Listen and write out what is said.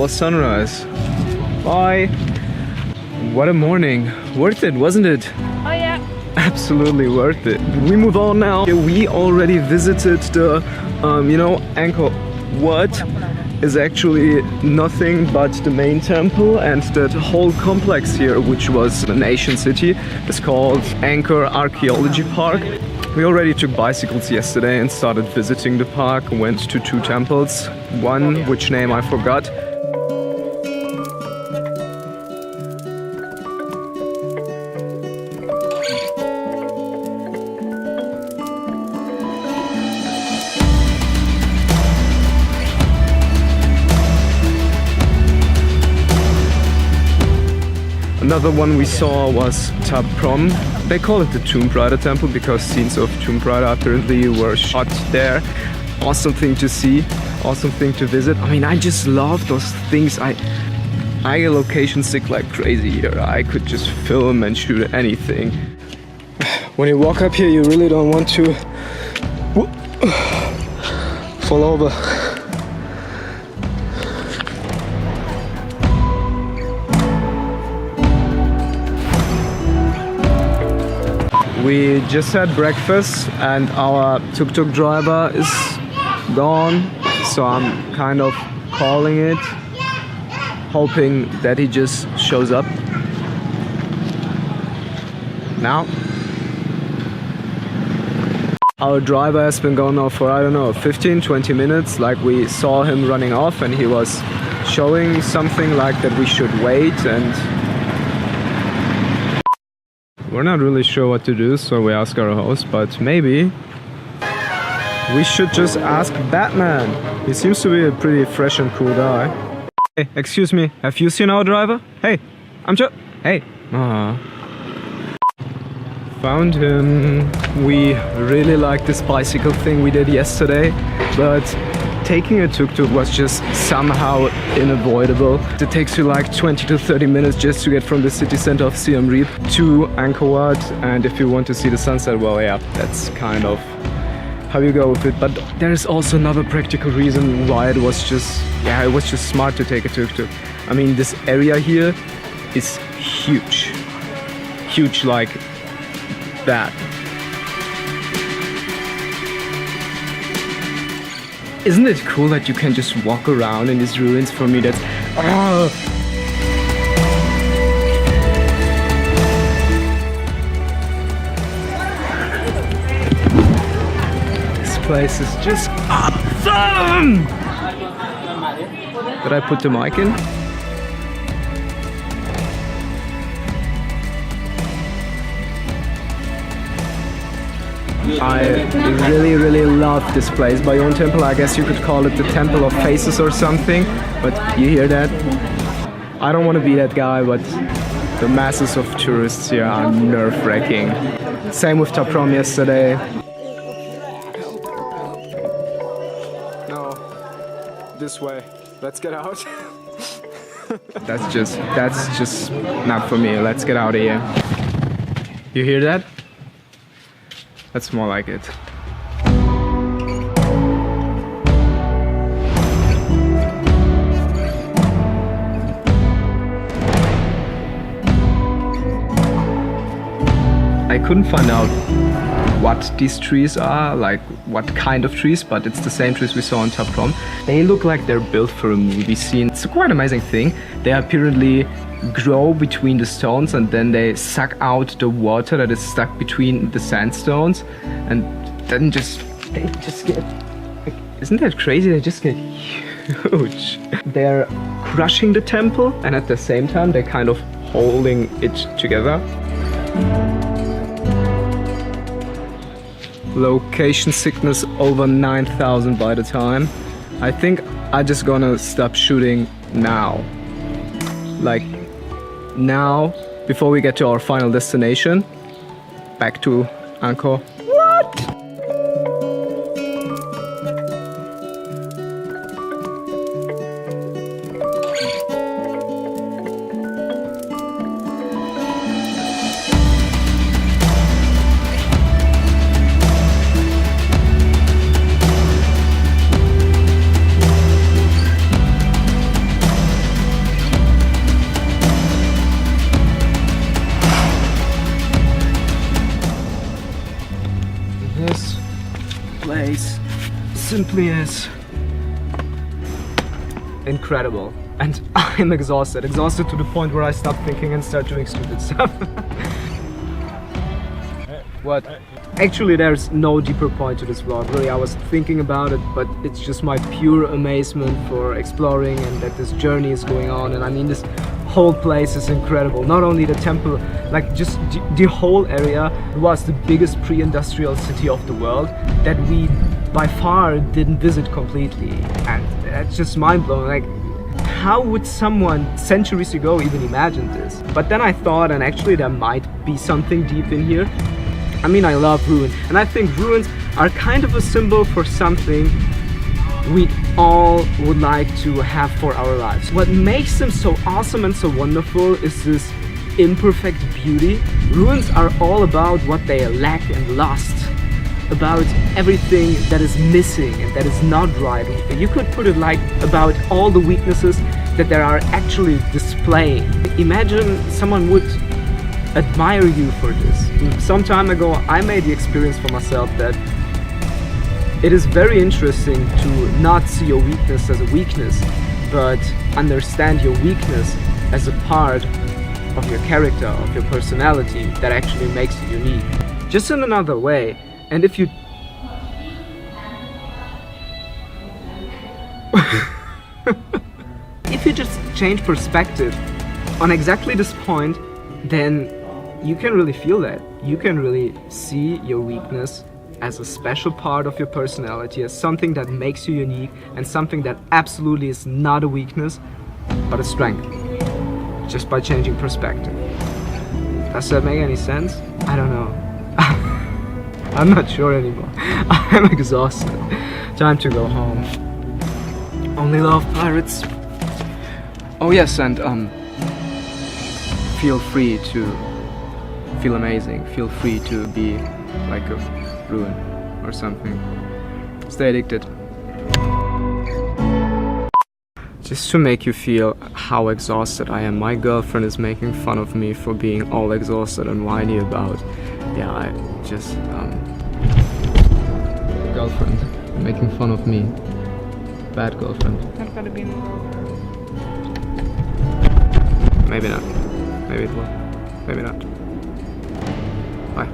before sunrise. Bye. What a morning. Worth it, wasn't it? Oh yeah. Absolutely worth it. We move on now. We already visited the, Angkor Wat is actually nothing but the main temple, and that whole complex here, which was an ancient city, is called Angkor Archaeological Park. We already took bicycles yesterday and started visiting the park, went to 2 temples, one which name I forgot. Another one we saw was prohm. They call it the Tomb Raider temple because scenes of Tomb Raider apparently were shot there. Awesome thing to see, awesome thing to visit. I mean, I just love those things. I get location sick like crazy here. I could just film and shoot anything. When you walk up here, you really don't want to fall over. We just had breakfast and our tuk-tuk driver is gone, so I'm kind of calling it, hoping that he just shows up now. Our driver has been gone now for, I don't know, 15-20 minutes. Like, we saw him running off and he was showing something like that we should wait, and we're not really sure what to do, so we ask our host, but maybe we should just ask Batman. He seems to be a pretty fresh and cool guy. Hey, excuse me, have you seen our driver? Hey, Hey. Found him. We really liked this bicycle thing we did yesterday, but taking a tuk-tuk was just somehow unavoidable. It takes you like 20 to 30 minutes just to get from the city center of Siem Reap to Angkor Wat, and if you want to see the sunset, well, yeah, that's kind of how you go with it. But there's also another practical reason why it was just smart to take a tuk-tuk. I mean, this area here is huge. Huge like that. Isn't it cool that you can just walk around in these ruins? For me, that's... This place is just awesome! Did I put the mic in? I really love this place. Bayon Temple, I guess you could call it the Temple of Faces or something, but you hear that? I don't want to be that guy, but the masses of tourists here are nerve-wracking. Same with prohm yesterday. No, this way. Let's get out. That's just not for me. Let's get out of here. You hear that? That's more like it. I couldn't find out what these trees are, like what kind of trees, but it's the same trees we saw on prohm. They look like they're built for a movie scene. It's a quite amazing thing. They apparently grow between the stones and then they suck out the water that is stuck between the sandstones, and then they just get, like, isn't that crazy? They just get huge. They're crushing the temple and at the same time they're kind of holding it together. Location sickness over 9,000 by the time. I think I'm just gonna stop shooting now. Like, now, before we get to our final destination, back to Angkor Wat. place simply is incredible. And I'm exhausted to the point where I stop thinking and start doing stupid stuff. What? Actually, there's no deeper point to this vlog. Really, I was thinking about it, but it's just my pure amazement for exploring and that this journey is going on. And I mean, this whole place is incredible. Not only the temple, like just the whole area was the biggest pre-industrial city of the world that we by far didn't visit completely. And that's just mind-blowing. Like, how would someone centuries ago even imagine this? But then I thought, and actually there might be something deep in here. I mean, I love ruins, and I think ruins are kind of a symbol for something we all would like to have for our lives. What makes them so awesome and so wonderful is this imperfect beauty. Ruins are all about what they lack and lost, about everything that is missing and that is not right. You could put it like about all the weaknesses that they are actually displaying. Imagine someone would admire you for this. Some time ago I made the experience for myself that it is very interesting to not see your weakness as a weakness, but understand your weakness as a part of your character, of your personality that actually makes you unique. Just in another way. And if you if you just change perspective on exactly this point, then you can really feel that. You can really see your weakness as a special part of your personality, as something that makes you unique, and something that absolutely is not a weakness, but a strength, just by changing perspective. Does that make any sense? I don't know. I'm not sure anymore. I'm exhausted. Time to go home. Only love pirates. Oh yes, and feel free to feel amazing. Feel free to be like a ruin or something. Stay addicted. Just to make you feel how exhausted I am, my girlfriend is making fun of me for being all exhausted and whiny about, yeah, I just, girlfriend making fun of me. Bad girlfriend. Not gonna be Maybe not. Maybe it will. Maybe not. Bye.